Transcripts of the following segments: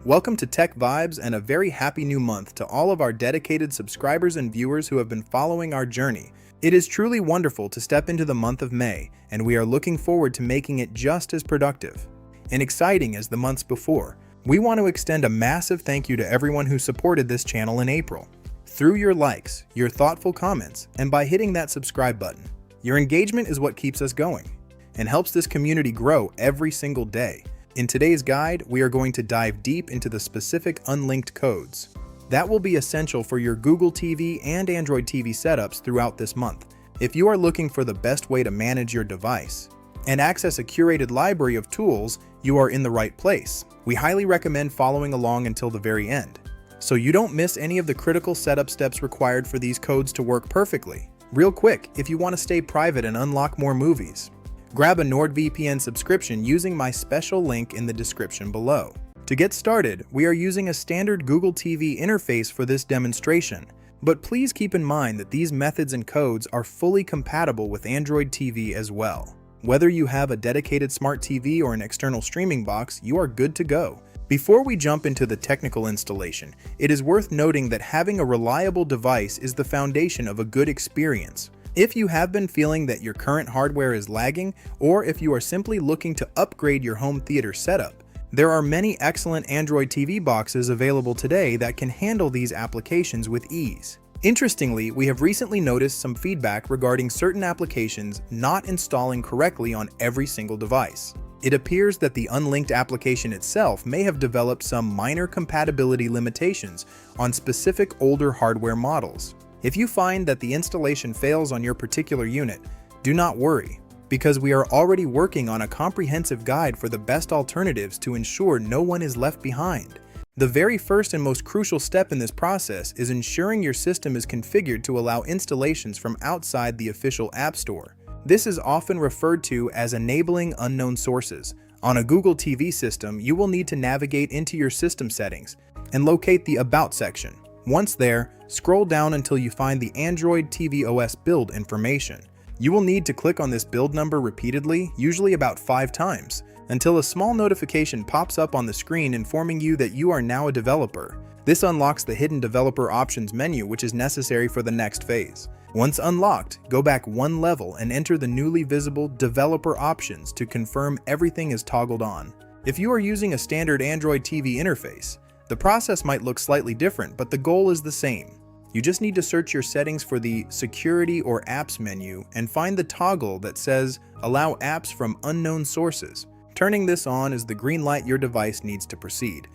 Welcome to TechVibes and a very happy new month to all of our dedicated subscribers and viewers who have been following our journey. It is truly wonderful to step into the month of May, and we are looking forward to making it just as productive and exciting as the months before. We want to extend a massive thank you to everyone who supported this channel in April. Through your likes, your thoughtful comments, and by hitting that subscribe button. Your engagement is what keeps us going and helps this community grow every single day. In today's guide, we are going to dive deep into the specific unlinked codes that will be essential for your Google TV and Android TV setups throughout this month. If you are looking for the best way to manage your device and access a curated library of tools, you are in the right place. We highly recommend following along until the very end, so you don't miss any of the critical setup steps required for these codes to work perfectly. Real quick, if you want to stay private and unlock more movies, grab a NordVPN subscription using my special link in the description below. To get started, we are using a standard Google TV interface for this demonstration, but please keep in mind that these methods and codes are fully compatible with Android TV as well. Whether you have a dedicated smart TV or an external streaming box, you are good to go. Before we jump into the technical installation, it is worth noting that having a reliable device is the foundation of a good experience. If you have been feeling that your current hardware is lagging, or if you are simply looking to upgrade your home theater setup, there are many excellent Android TV boxes available today that can handle these applications with ease. Interestingly, we have recently noticed some feedback regarding certain applications not installing correctly on every single device. It appears that the Unlinked application itself may have developed some minor compatibility limitations on specific older hardware models. If you find that the installation fails on your particular unit, do not worry, because we are already working on a comprehensive guide for the best alternatives to ensure no one is left behind. The very first and most crucial step in this process is ensuring your system is configured to allow installations from outside the official App Store. This is often referred to as enabling unknown sources. On a Google TV system, you will need to navigate into your system settings and locate the About section. Once there, scroll down until you find the Android TV OS build information. You will need to click on this build number repeatedly, usually about 5 times, until a small notification pops up on the screen informing you that you are now a developer. This unlocks the hidden developer options menu, which is necessary for the next phase. Once unlocked, go back one level and enter the newly visible developer options to confirm everything is toggled on. If you are using a standard Android TV interface, the process might look slightly different, but the goal is the same. You just need to search your settings for the Security or Apps menu and find the toggle that says Allow Apps from Unknown Sources. Turning this on is the green light your device needs to proceed.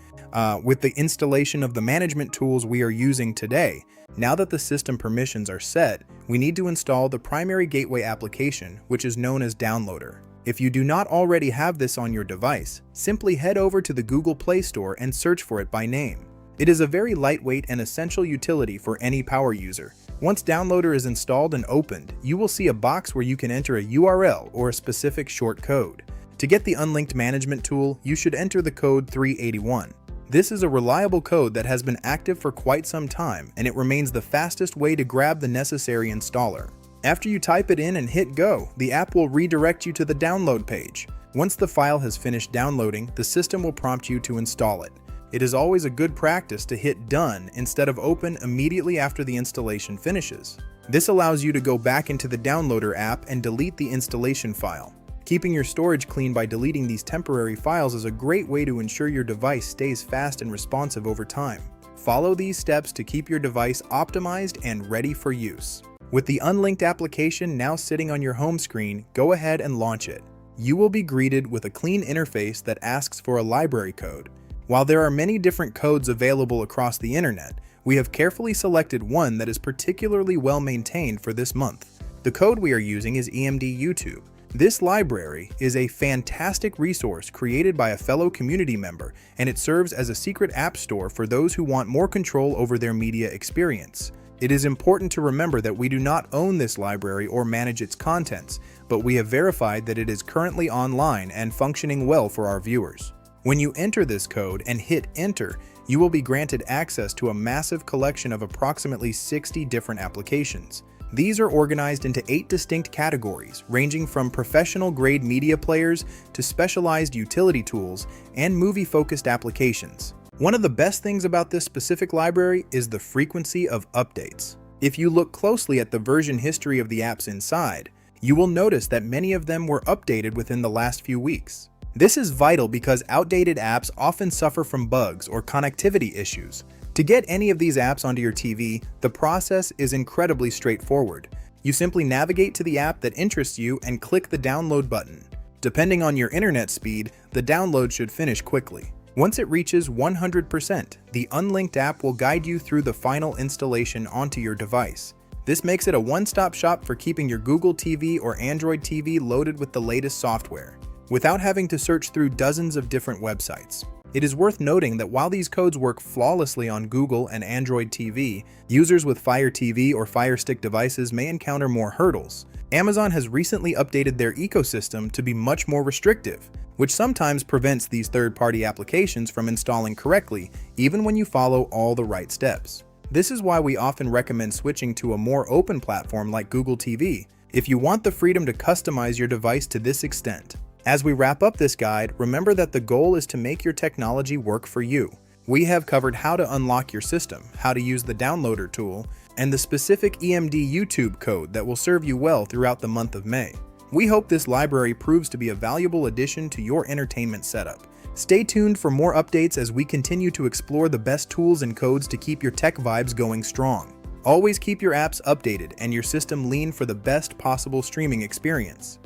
With the installation of the management tools we are using today, now that the system permissions are set, we need to install the primary gateway application, which is known as Downloader. If you do not already have this on your device, simply head over to the Google Play Store and search for it by name. It is a very lightweight and essential utility for any power user. Once Downloader is installed and opened, you will see a box where you can enter a URL or a specific short code. To get the Unlinked management tool, you should enter the code 381. This is a reliable code that has been active for quite some time, and it remains the fastest way to grab the necessary installer. After you type it in and hit go, the app will redirect you to the download page. Once the file has finished downloading, the system will prompt you to install it. It is always a good practice to hit done instead of open immediately after the installation finishes. This allows you to go back into the Downloader app and delete the installation file. Keeping your storage clean by deleting these temporary files is a great way to ensure your device stays fast and responsive over time. Follow these steps to keep your device optimized and ready for use. With the Unlinked application now sitting on your home screen, go ahead and launch it. You will be greeted with a clean interface that asks for a library code. While there are many different codes available across the internet, we have carefully selected one that is particularly well maintained for this month. The code we are using is EMD YouTube. This library is a fantastic resource created by a fellow community member, and it serves as a secret app store for those who want more control over their media experience. It is important to remember that we do not own this library or manage its contents, but we have verified that it is currently online and functioning well for our viewers. When you enter this code and hit enter, you will be granted access to a massive collection of approximately 60 different applications. These are organized into 8 distinct categories, ranging from professional-grade media players to specialized utility tools and movie-focused applications. One of the best things about this specific library is the frequency of updates. If you look closely at the version history of the apps inside, you will notice that many of them were updated within the last few weeks. This is vital because outdated apps often suffer from bugs or connectivity issues. To get any of these apps onto your TV, the process is incredibly straightforward. You simply navigate to the app that interests you and click the download button. Depending on your internet speed, the download should finish quickly. Once it reaches 100%, the Unlinked app will guide you through the final installation onto your device. This makes it a one-stop shop for keeping your Google TV or Android TV loaded with the latest software, without having to search through dozens of different websites. It is worth noting that while these codes work flawlessly on Google and Android TV, users with Fire TV or Fire Stick devices may encounter more hurdles. Amazon has recently updated their ecosystem to be much more restrictive, which sometimes prevents these third-party applications from installing correctly, even when you follow all the right steps. This is why we often recommend switching to a more open platform like Google TV, if you want the freedom to customize your device to this extent. As we wrap up this guide, remember that the goal is to make your technology work for you. We have covered how to unlock your system, how to use the downloader tool, and the specific EMD YouTube code that will serve you well throughout the month of May. We hope this library proves to be a valuable addition to your entertainment setup. Stay tuned for more updates as we continue to explore the best tools and codes to keep your tech vibes going strong. Always keep your apps updated and your system lean for the best possible streaming experience.